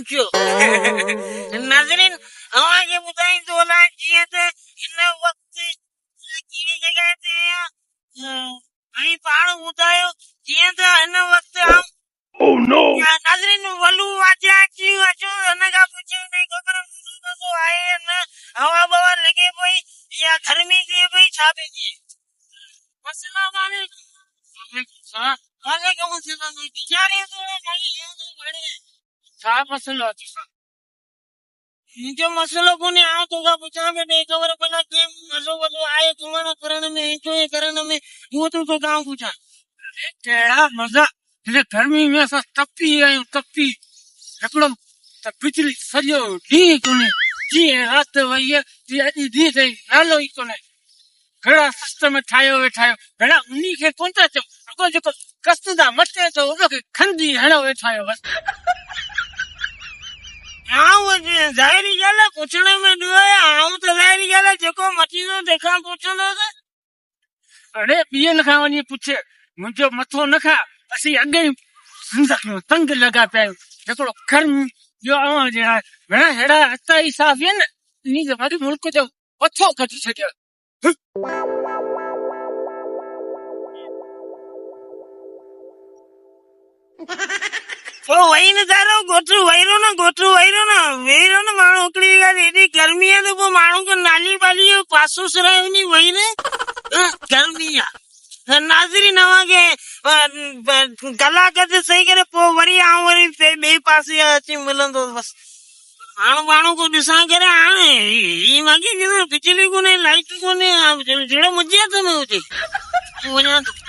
थियो नाज़रीन अवां खे ॿुधाईंदो वञा जीअं त हिन वक़्तु कहिड़ी जॻह ते ऐं पाण ॿुधायो जीअं त हिन वक़्तु नाज़रीन वलू वाजा अची अचो हिन खां पुछो न ख़बर आहे न हवा बवा लॻे पई या गर्मी थिए पई छा पई थिए अस्सलाम वालेकुम अस्सलाम बिचारी छा मसलो आहे मुंहिंजो मसलो कोन्हे आउं तोखां पुछां पियो ॾे ख़बर भला कीअं मज़ो वज़ो आहे घुमण फिरण में एंजॉय करण में उहो तूं तोखां पुछां कहिड़ा मज़ा हिन गर्मी में असां तपी आहियूं तपी हिकिड़ो त बिजली सॼो ॾींहुं कोन्हे जीअं राति वई आहे तीअं अॼु ॾींहुं ताईं नालो ई कोन्हे कहिड़ा सिस्टम ठाहियो वेठा आहियो भेणा उन खे कोन था चओ रुगो जेको कसदा मटे थो उनखे खंदी हणो वेठा आहियो बसि ज़ाहिरी ॻाल्हि आहे पुछण में ॾुह आहे आऊं त ज़ाहिरी ॻाल्हि आहे जेको मटींदो तंहिंखां पुछंदोसि अड़े ॿियनि खां वञी पुछे मुंहिंजो मथो न खा असीं अॻे ई तंग लॻा पिया आहियूं हिकिड़ो कर्म जो भेण अहिड़ा रस्ता ई साफ़ आहिनि इन वरी मुल्क जो मथो कढी छॾियो वही न तारो गोठू वही न माण्हू हिकिड़ी ॻाल्हि हेॾी गर्मी आहे त पोइ माण्हू खे नाली बाली जो पासो सिरायो वञी वही न गर्मी आहे नाज़रीन अव्हांखे कलाक ते सही करे पोइ वरी आउं वरी ॿिए पासे अची मिलंदो बसि हाणे माण्हू को ॾिसां करे हाणे ही मांखे बिजली कोन्हे लाइट कोन्हे जहिड़ो मुंहिंजे हथ में हुजे वञा थो